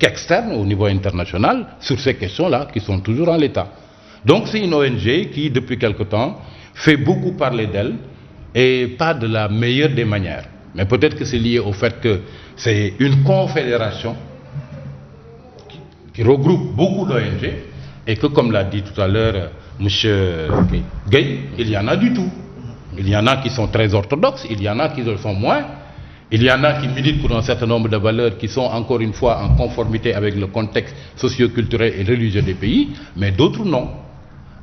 qu'externes au niveau international sur ces questions-là qui sont toujours en l'état. Donc c'est une ONG qui, depuis quelque temps, fait beaucoup parler d'elle et pas de la meilleure des manières. Mais peut-être que c'est lié au fait que c'est une confédération qui regroupe beaucoup d'ONG et que, comme l'a dit tout à l'heure M. Gueye, il y en a du tout. Il y en a qui sont très orthodoxes, il y en a qui le sont moins, il y en a qui militent pour un certain nombre de valeurs qui sont encore une fois en conformité avec le contexte socio-culturel et religieux des pays, mais d'autres non.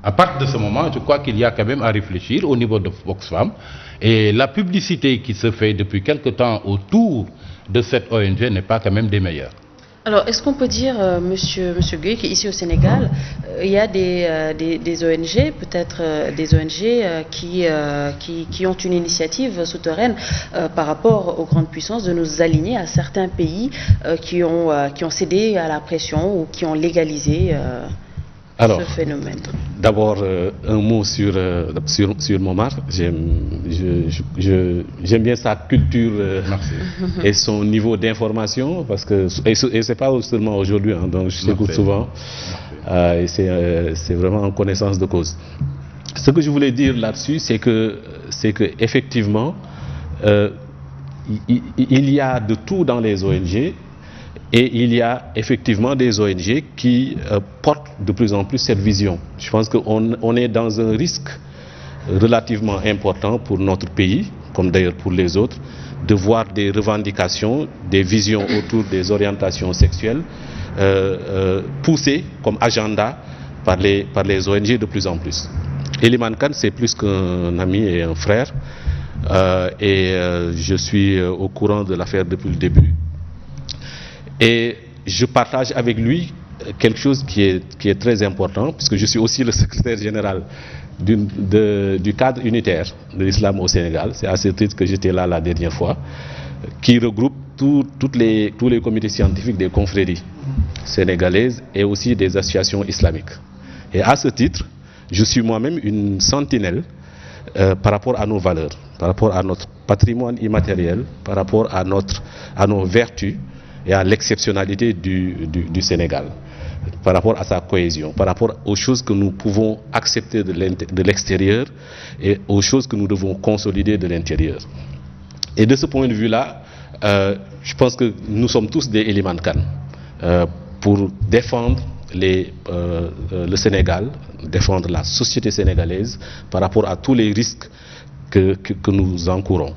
À partir de ce moment, je crois qu'il y a quand même à réfléchir au niveau de Oxfam, et la publicité qui se fait depuis quelque temps autour de cette ONG n'est pas quand même des meilleures. Alors, est-ce qu'on peut dire, monsieur Gueye, qu'ici au Sénégal, il y a des ONG, peut-être des ONG qui ont une initiative souterraine par rapport aux grandes puissances de nous aligner à certains pays qui ont cédé à la pression ou qui ont légalisé ce phénomène? D'abord, un mot sur Momar. J'aime bien sa culture et son niveau d'information, parce que et c'est pas seulement aujourd'hui, hein, donc je l'écoute souvent. Et c'est vraiment en connaissance de cause. Ce que je voulais dire là-dessus, c'est que effectivement, il y a de tout dans les ONG. Et il y a effectivement des ONG qui portent de plus en plus cette vision. Je pense qu'on est dans un risque relativement important pour notre pays, comme d'ailleurs pour les autres, de voir des revendications, des visions autour des orientations sexuelles poussées comme agenda par les ONG de plus en plus. Eliman Kane, c'est plus qu'un ami et un frère. Je suis au courant de l'affaire depuis le début. Et je partage avec lui quelque chose qui est très important, puisque je suis aussi le secrétaire général du cadre unitaire de l'islam au Sénégal. C'est à ce titre que j'étais là la dernière fois, qui regroupe tous les comités scientifiques des confréries sénégalaises et aussi des associations islamiques. Et à ce titre, je suis moi-même une sentinelle par rapport à nos valeurs, par rapport à notre patrimoine immatériel, par rapport à nos vertus, et à l'exceptionnalité du Sénégal, par rapport à sa cohésion, par rapport aux choses que nous pouvons accepter de l'extérieur et aux choses que nous devons consolider de l'intérieur. Et de ce point de vue-là, je pense que nous sommes tous des Eliman Kane pour défendre le Sénégal, défendre la société sénégalaise par rapport à tous les risques que nous encourons.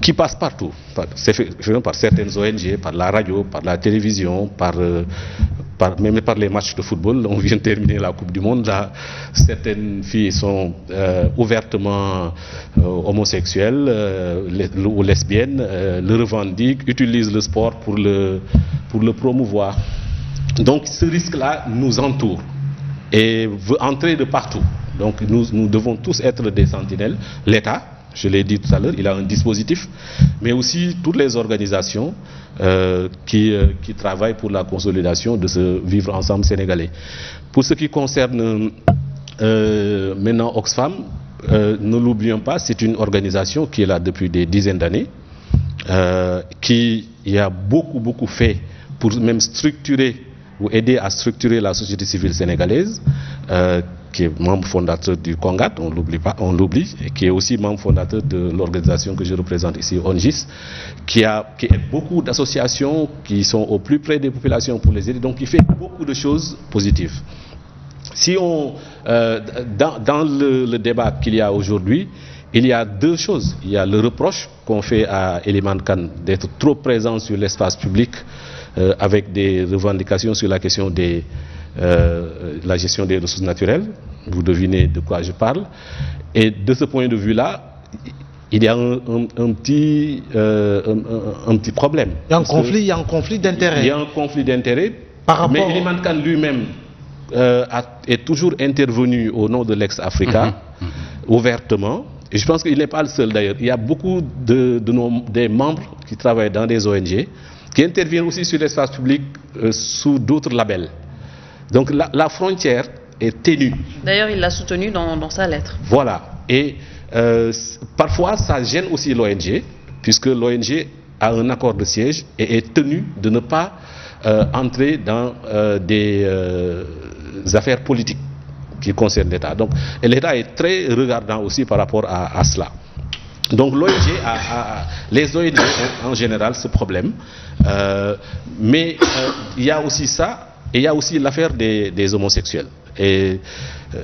Qui passent partout, par certaines ONG, par la radio, par la télévision, même par les matchs de football. On vient de terminer la Coupe du Monde. Là, certaines filles sont ouvertement homosexuelles ou lesbiennes, le revendiquent, utilisent le sport pour le promouvoir. Donc ce risque-là nous entoure et veut entrer de partout. Donc nous devons tous être des sentinelles. L'État, je l'ai dit tout à l'heure, il a un dispositif, mais aussi toutes les organisations qui travaillent pour la consolidation de ce vivre ensemble sénégalais. Pour ce qui concerne maintenant Oxfam, ne l'oublions pas, c'est une organisation qui est là depuis des dizaines d'années, qui a beaucoup fait pour même structurer ou aider à structurer la société civile sénégalaise, qui est membre fondateur du CONGAT, on l'oublie, et qui est aussi membre fondateur de l'organisation que je représente ici, ONGIS, qui est beaucoup d'associations qui sont au plus près des populations pour les aider, donc qui fait beaucoup de choses positives. Si dans le débat qu'il y a aujourd'hui, il y a deux choses. Il y a le reproche qu'on fait à Eliman Kane d'être trop présent sur l'espace public avec des revendications sur la question de la gestion des ressources naturelles. Vous devinez de quoi je parle. Et de ce point de vue-là, il y a un petit problème. Il y a un conflit d'intérêts. Il y a un conflit d'intérêts. Mais Eliman Kane lui-même est toujours intervenu au nom de l'ex-Africa, ouvertement. Et je pense qu'il n'est pas le seul d'ailleurs. Il y a beaucoup des membres qui travaillent dans des ONG, qui interviennent aussi sur l'espace public sous d'autres labels. Donc la frontière est ténue. D'ailleurs, il l'a soutenu dans sa lettre. Voilà. Et parfois, ça gêne aussi l'ONG, puisque l'ONG a un accord de siège et est tenue de ne pas entrer dans des affaires politiques qui concernent l'État. Donc, et l'État est très regardant aussi par rapport à cela. Donc les ONG ont en général ce problème, mais il y a aussi ça, et il y a aussi l'affaire des homosexuels. Et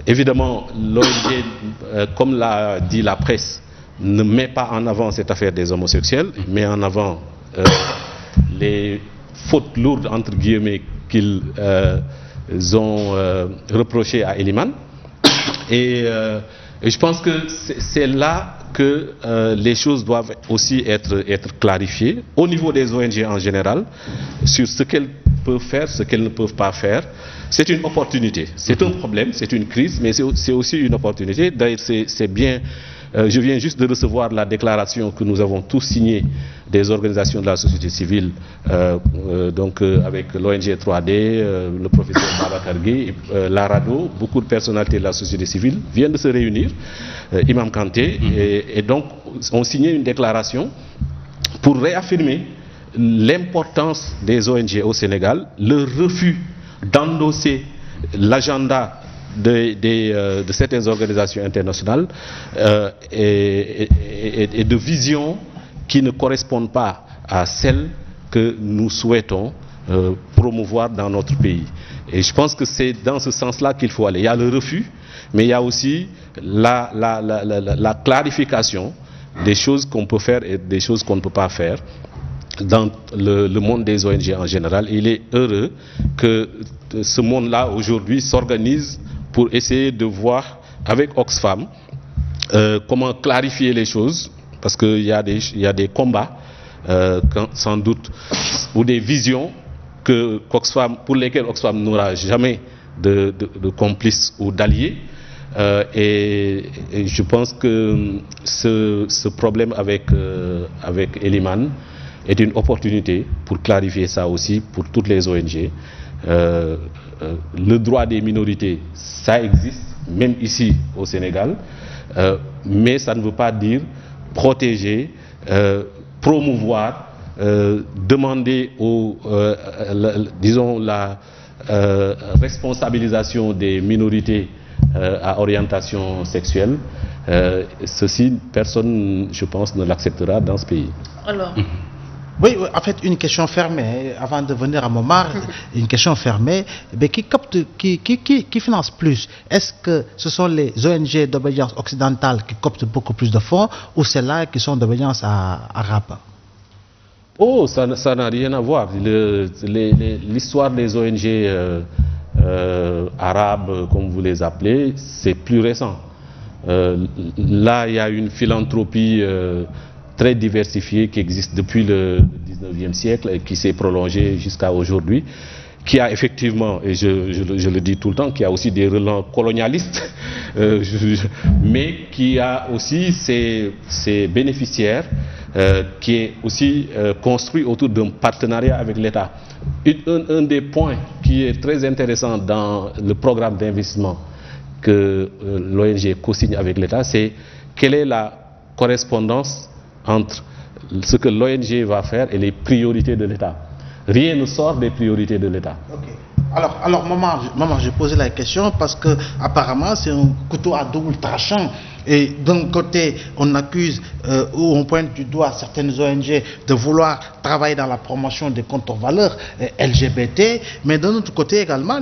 évidemment, l'ONG, comme l'a dit la presse, ne met pas en avant cette affaire des homosexuels, met en avant les fautes lourdes, entre guillemets, qu'ils ont reprochées à Eliman. Et je pense que c'est là que les choses doivent aussi être clarifiées au niveau des ONG en général sur ce qu'elles peuvent faire, ce qu'elles ne peuvent pas faire. C'est une opportunité, c'est un problème, c'est une crise, mais c'est aussi une opportunité. D'ailleurs, c'est bien. Je viens juste de recevoir la déclaration que nous avons tous signée des organisations de la société civile, avec l'ONG 3D, le professeur Babacar Gueye, la RADDHO, beaucoup de personnalités de la société civile viennent de se réunir, Imam Kanté, et donc ont signé une déclaration pour réaffirmer l'importance des ONG au Sénégal, le refus d'endosser l'agenda de certaines organisations internationales et de visions qui ne correspondent pas à celles que nous souhaitons promouvoir dans notre pays. Et je pense que c'est dans ce sens-là qu'il faut aller. Il y a le refus, mais il y a aussi la clarification des choses qu'on peut faire et des choses qu'on ne peut pas faire dans le monde des ONG en général. Il est heureux que ce monde-là aujourd'hui s'organise pour essayer de voir avec Oxfam comment clarifier les choses, parce qu'il y a des combats sans doute, ou des visions pour lesquelles Oxfam n'aura jamais de complices ou d'alliés. Et je pense que ce problème avec Eliman est une opportunité pour clarifier ça aussi pour toutes les ONG. Le droit des minorités, ça existe, même ici au Sénégal, mais ça ne veut pas dire protéger, promouvoir, demander la responsabilisation des minorités à orientation sexuelle. Ceci, personne, je pense, ne l'acceptera dans ce pays. Alors. Oui, en fait, une question fermée, avant de venir à Momar, une question fermée, mais qui finance plus? Est-ce que ce sont les ONG d'obédience occidentale qui captent beaucoup plus de fonds, ou celles-là qui sont d'obédience arabe? Oh, ça n'a rien à voir. L'histoire des ONG arabes, comme vous les appelez, c'est plus récent. Là, il y a une philanthropie très diversifiée qui existe depuis le 19e siècle et qui s'est prolongée jusqu'à aujourd'hui, qui a effectivement, et je le dis tout le temps, qui a aussi des relents colonialistes, mais qui a aussi ses bénéficiaires, qui est aussi construit autour d'un partenariat avec l'État. Un des points qui est très intéressant dans le programme d'investissement que l'ONG co-signe avec l'État, c'est quelle est la correspondance entre ce que l'ONG va faire et les priorités de l'État. Rien ne sort des priorités de l'État. Okay. Alors maman, j'ai posé la question parce que apparemment c'est un couteau à double tranchant. Et d'un côté, on accuse ou on pointe du doigt certaines ONG de vouloir travailler dans la promotion des contre-valeurs LGBT, mais d'un autre côté également,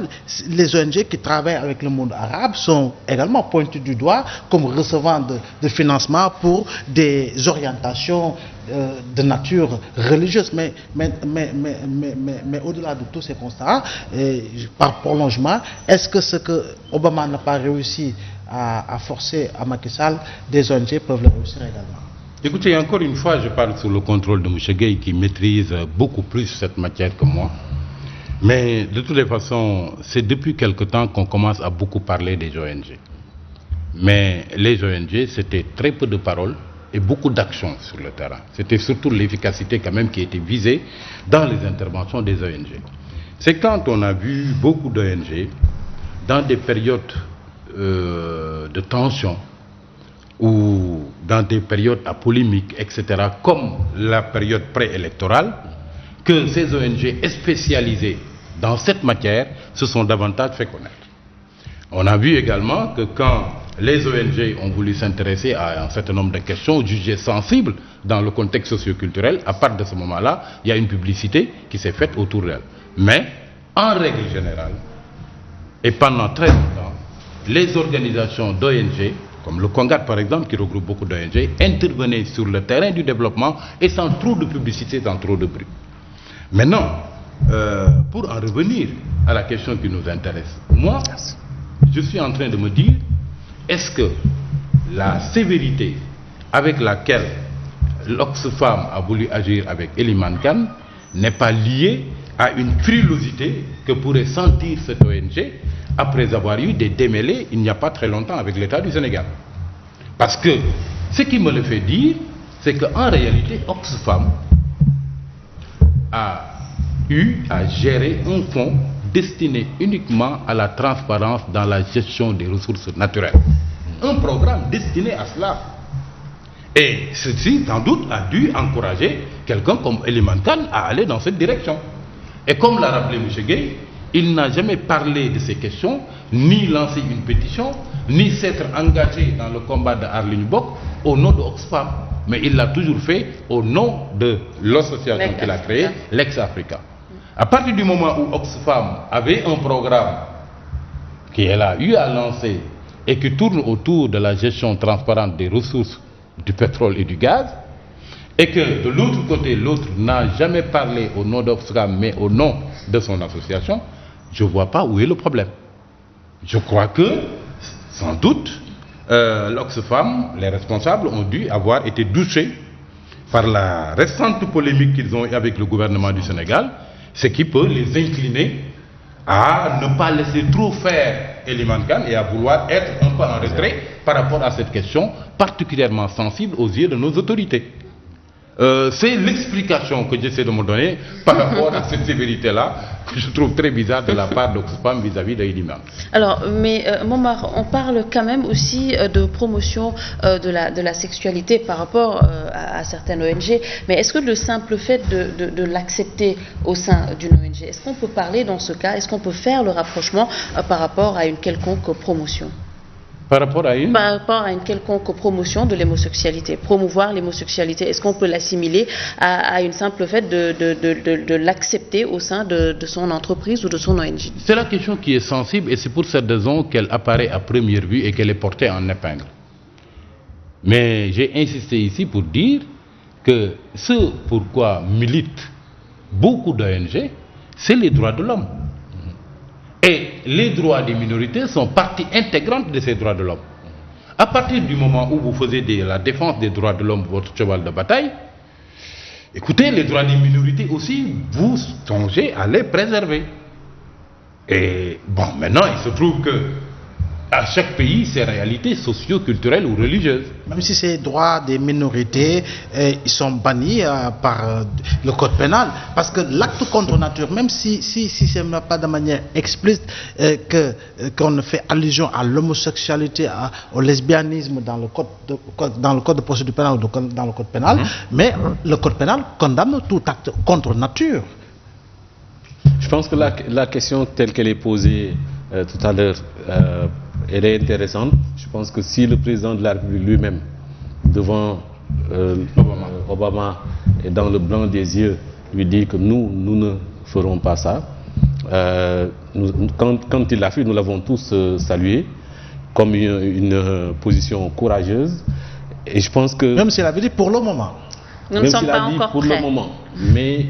les ONG qui travaillent avec le monde arabe sont également pointés du doigt comme recevant de financement pour des orientations de nature religieuse. Mais au-delà de tous ces constats, par prolongement, est-ce que ce que Obama n'a pas réussi à forcer à Macky Sall, des ONG peuvent le réussir également? Écoutez, encore une fois, je parle sous le contrôle de M. Gueye qui maîtrise beaucoup plus cette matière que moi. Mais de toutes les façons, c'est depuis quelque temps qu'on commence à beaucoup parler des ONG. Mais les ONG, c'était très peu de paroles et beaucoup d'actions sur le terrain. C'était surtout l'efficacité quand même qui était visée dans les interventions des ONG. C'est quand on a vu beaucoup d'ONG dans des périodes de tension ou dans des périodes à polémique, etc., comme la période préélectorale, que ces ONG spécialisées dans cette matière se sont davantage fait connaître. On a vu également que quand les ONG ont voulu s'intéresser à un certain nombre de questions jugées sensibles dans le contexte socio-culturel, à partir de ce moment-là, il y a une publicité qui s'est faite autour d'elles. Mais, en règle générale, et pendant très longtemps, les organisations d'ONG, comme le CONGAT par exemple, qui regroupe beaucoup d'ONG, intervenaient sur le terrain du développement et sans trop de publicité, sans trop de bruit. Maintenant, pour en revenir à la question qui nous intéresse, moi, je suis en train de me dire, est-ce que la sévérité avec laquelle l'Oxfam a voulu agir avec Eliman Khan n'est pas liée à une frilosité que pourrait sentir cette ONG après avoir eu des démêlés il n'y a pas très longtemps avec l'État du Sénégal? Parce que ce qui me le fait dire, c'est qu'en réalité, Oxfam a eu à gérer un fonds destiné uniquement à la transparence dans la gestion des ressources naturelles. Un programme destiné à cela. Et ceci, sans doute, a dû encourager quelqu'un comme Eliman Khan à aller dans cette direction. Et comme l'a rappelé M. Gueye, il n'a jamais parlé de ces questions, ni lancé une pétition, ni s'être engagé dans le combat de Arline Bok au nom de Oxfam. Mais il l'a toujours fait au nom de l'association qu'il a créée, Lex-Africa. À partir du moment où Oxfam avait un programme qu'elle a eu à lancer et qui tourne autour de la gestion transparente des ressources du pétrole et du gaz, et que de l'autre côté, l'autre n'a jamais parlé au nom d'Oxfam, mais au nom de son association, je ne vois pas où est le problème. Je crois que, sans doute, l'Oxfam, les responsables ont dû avoir été douchés par la récente polémique qu'ils ont eue avec le gouvernement du Sénégal, ce qui peut les incliner à ne pas laisser trop faire Eliman Khan et à vouloir être un peu en retrait par rapport à cette question particulièrement sensible aux yeux de nos autorités. C'est l'explication que j'essaie de me donner par rapport à cette sévérité-là, que je trouve très bizarre de la part d'Oxfam vis-à-vis d'Eliman. Alors, mais Momar, on parle quand même aussi de promotion de la sexualité par rapport à certaines ONG, mais est-ce que le simple fait de l'accepter au sein d'une ONG, est-ce qu'on peut parler dans ce cas, est-ce qu'on peut faire le rapprochement par rapport à une quelconque promotion? Par rapport à une quelconque promotion de l'homosexualité, promouvoir l'homosexualité, est-ce qu'on peut l'assimiler à une simple fait de l'accepter au sein de son entreprise ou de son ONG? C'est la question qui est sensible et c'est pour cette raison qu'elle apparaît à première vue et qu'elle est portée en épingle. Mais j'ai insisté ici pour dire que ce pourquoi militent beaucoup d'ONG, c'est les droits de l'homme. Et les droits des minorités sont partie intégrante de ces droits de l'homme. À partir du moment où vous faisiez de la défense des droits de l'homme votre cheval de bataille, écoutez, les droits des minorités aussi, vous songez à les préserver. Et bon, maintenant, il se trouve que à chaque pays, ses réalités socio-culturelles ou religieuses. Même si ces droits des minorités, ils sont bannis par le code pénal. Parce que l'acte contre nature, même si ce n'est pas de manière explicite qu'on ne fait allusion à l'homosexualité, au lesbianisme dans le code de procédure pénale ou dans le code pénal, mais le code pénal condamne tout acte contre nature. Je pense que la question telle qu'elle est posée tout à l'heure, elle est intéressante. Je pense que si le président de la République lui-même, devant Obama et dans le blanc des yeux, lui dit que nous ne ferons pas ça, quand il l'a fait, nous l'avons tous salué comme une position courageuse. Et je pense que... Même s'il avait dit pour le moment. Nous ne sommes pas encore prêts. Le moment. Mais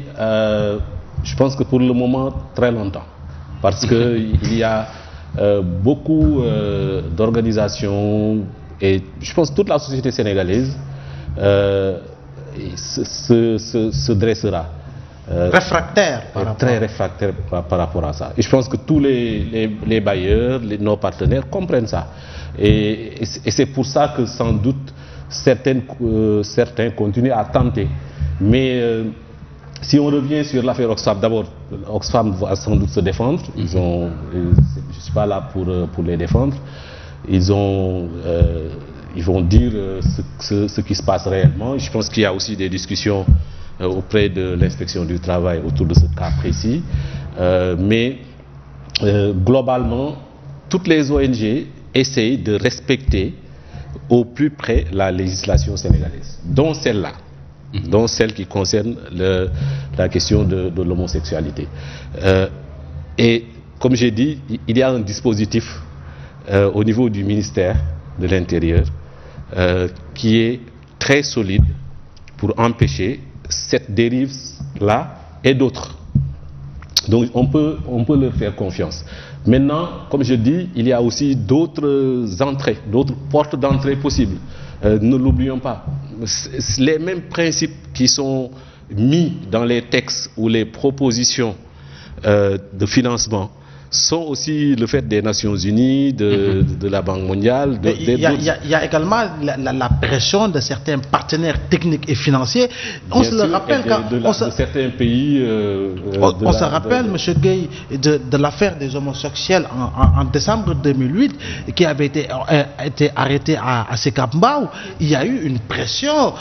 je pense que pour le moment, très longtemps. Parce qu'il y a beaucoup d'organisations et je pense que toute la société sénégalaise se dressera. Réfractaire très réfractaire par rapport à ça. Et je pense que tous les bailleurs, nos partenaires comprennent ça. Et c'est pour ça que sans doute certains continuent à tenter. Mais si on revient sur l'affaire Oxfam, d'abord, Oxfam va sans doute se défendre. Je ne suis pas là pour les défendre. Ils vont dire ce qui se passe réellement. Je pense qu'il y a aussi des discussions auprès de l'inspection du travail autour de ce cas précis. Mais globalement, toutes les ONG essayent de respecter au plus près la législation sénégalaise, dont celle-là, dont celle qui concerne la question de l'homosexualité. Et comme j'ai dit, il y a un dispositif au niveau du ministère de l'Intérieur qui est très solide pour empêcher cette dérive-là et d'autres. Donc on peut leur faire confiance. Maintenant, comme je dis, il y a aussi d'autres entrées, d'autres portes d'entrée possibles. Ne l'oublions pas. Les mêmes principes qui sont mis dans les textes ou les propositions de financement sont aussi le fait des Nations Unies, de la Banque mondiale. Il y a également la pression de certains partenaires techniques et financiers. On se le rappelle de certains pays. On se rappelle, M. Gueye, de l'affaire des homosexuels en décembre 2008, qui avait été arrêté à Sicap Mbao. Il y a eu une pression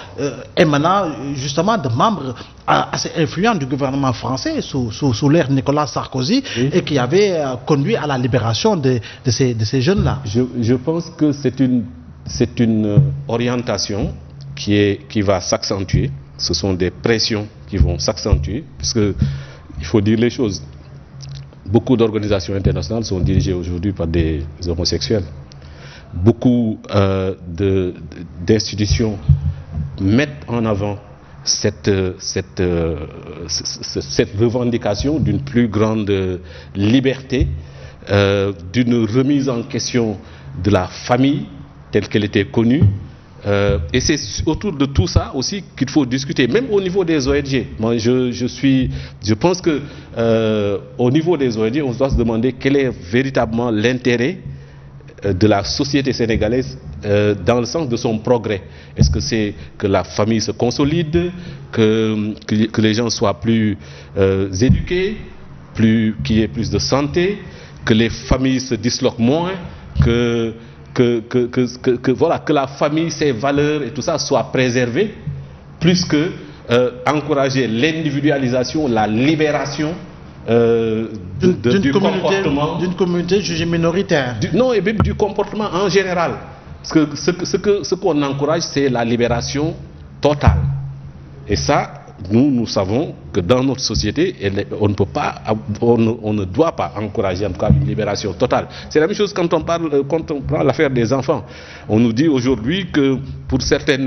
émanant justement de membres assez influents du gouvernement français sous l'ère Nicolas Sarkozy, oui, et qui avait conduit à la libération de ces jeunes-là. Je pense que c'est une orientation qui va s'accentuer. Ce sont des pressions qui vont s'accentuer, puisque il faut dire les choses. Beaucoup d'organisations internationales sont dirigées aujourd'hui par des homosexuels. Beaucoup d'institutions mettent en avant cette revendication d'une plus grande liberté, d'une remise en question de la famille telle qu'elle était connue. Et c'est autour de tout ça aussi qu'il faut discuter, même au niveau des ONG. Moi, je pense que au niveau des ONG, on doit se demander quel est véritablement l'intérêt de la société sénégalaise dans le sens de son progrès. Est-ce que c'est que la famille se consolide, que les gens soient plus éduqués, qu'il y ait plus de santé, que les familles se disloquent moins, que la famille, ses valeurs et tout ça soient préservées, plus que encourager l'individualisation, la libération du comportement d'une communauté jugée minoritaire. Non, et même du comportement en général. Parce que ce qu'on encourage, c'est la libération totale. Et ça, nous savons que dans notre société, on ne doit pas encourager en tout cas une libération totale. C'est la même chose quand on prend l'affaire des enfants. On nous dit aujourd'hui que pour certains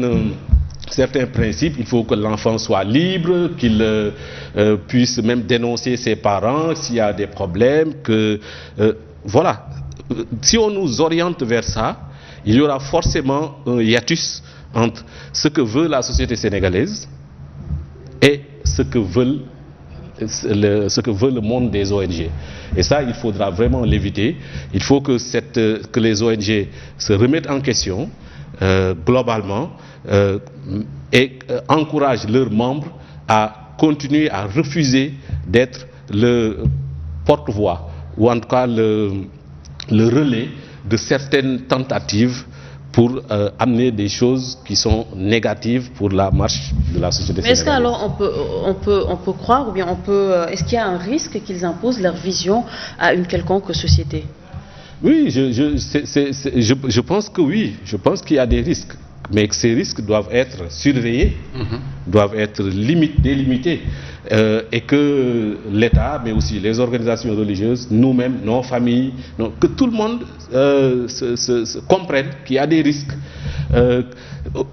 principes, il faut que l'enfant soit libre, qu'il puisse même dénoncer ses parents s'il y a des problèmes. Voilà. Si on nous oriente vers ça, il y aura forcément un hiatus entre ce que veut la société sénégalaise et ce que veut le monde des ONG. Et ça, il faudra vraiment l'éviter. Il faut que les ONG se remettent en question globalement et encouragent leurs membres à continuer à refuser d'être le porte-voix ou en tout cas le relais de certaines tentatives pour amener des choses qui sont négatives pour la marche de la société sénégalaise. Mais est-ce qu'alors on peut croire, ou bien est-ce qu'il y a un risque qu'ils imposent leur vision à une quelconque société? Oui, je pense que oui. Je pense qu'il y a des risques. Mais que ces risques doivent être surveillés, doivent être délimités, et que l'État, mais aussi les organisations religieuses, nous-mêmes, nos familles, que tout le monde se comprenne qu'il y a des risques.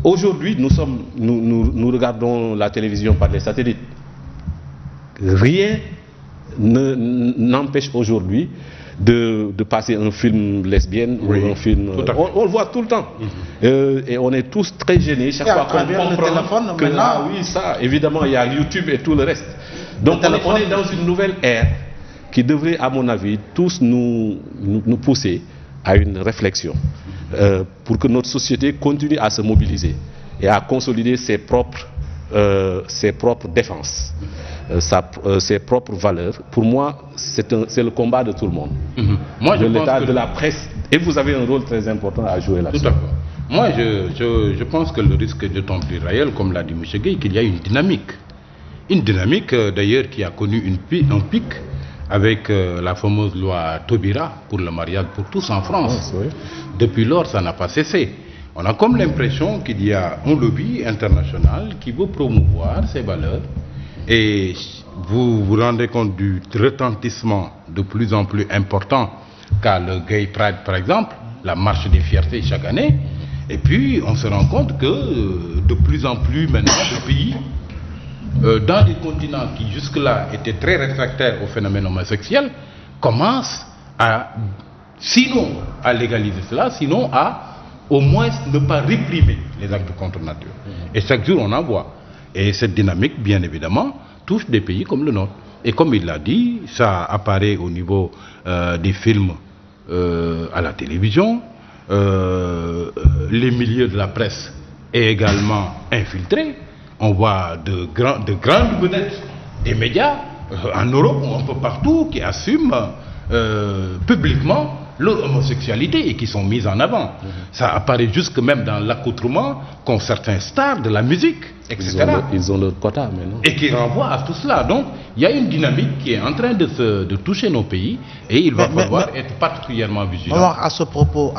Aujourd'hui, nous regardons la télévision par les satellites. Rien n'empêche aujourd'hui de passer un film lesbienne, oui, ou un film... On le voit tout le temps. Et on est tous très gênés chaque fois qu'on comprend que oui, ça, évidemment, il y a YouTube et tout le reste. Donc on est dans une nouvelle ère qui devrait, à mon avis, tous nous pousser à une réflexion pour que notre société continue à se mobiliser et à consolider ses propres défenses. Ses propres valeurs. Pour moi, c'est le combat de tout le monde. Moi, de l'État, de la presse. Et vous avez un rôle très important à jouer là-dessus. Tout à fait. Moi, je pense que le risque est d'autant plus réel, comme l'a dit M. Gueye, qu'il y a une dynamique. Une dynamique d'ailleurs qui a connu un pic avec la fameuse loi Taubira pour le mariage pour tous en France. Oui. Depuis lors, ça n'a pas cessé. On a comme l'impression qu'il y a un lobby international qui veut promouvoir ces valeurs. Et vous vous rendez compte du retentissement de plus en plus important qu'a le Gay Pride, par exemple, la marche des fiertés chaque année. Et puis, on se rend compte que de plus en plus maintenant de pays, dans des continents qui jusque-là étaient très réfractaires au phénomène homosexuel, commencent à, sinon à légaliser cela, sinon à au moins ne pas réprimer les actes contre nature. Et chaque jour, on en voit. Et cette dynamique, bien évidemment, touche des pays comme le nôtre. Et comme il l'a dit, ça apparaît au niveau des films à la télévision, les milieux de la presse est également infiltré. On voit de grandes vedettes des médias en Europe ou un peu partout qui assument publiquement leur homosexualité et qui sont mises en avant. Ça apparaît jusque même dans l'accoutrement qu'ont certains stars de la musique, etc. Ils ont leur quota maintenant. Et qui renvoient à tout cela. Donc, il y a une dynamique qui est en train de toucher nos pays et il va falloir être particulièrement vigilant. Alors, à ce propos,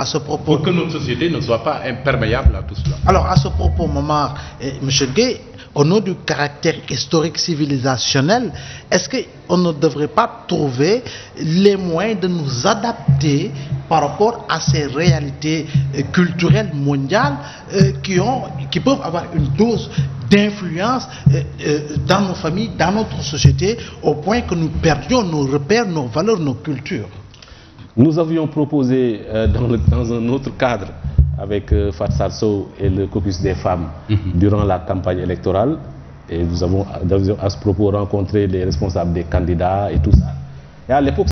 pour que notre société ne soit pas imperméable à tout cela. Alors, à ce propos, Momar et M. Gueye, au nom du caractère historique civilisationnel, est-ce qu'on ne devrait pas trouver les moyens de nous adapter par rapport à ces réalités culturelles mondiales qui peuvent avoir une dose d'influence dans nos familles, dans notre société, au point que nous perdions nos repères, nos valeurs, nos cultures? Nous avions proposé dans un autre cadre avec Fatsal Sow et le caucus des femmes durant la campagne électorale, et nous avons à ce propos rencontré les responsables des candidats et tout ça. Et à l'époque,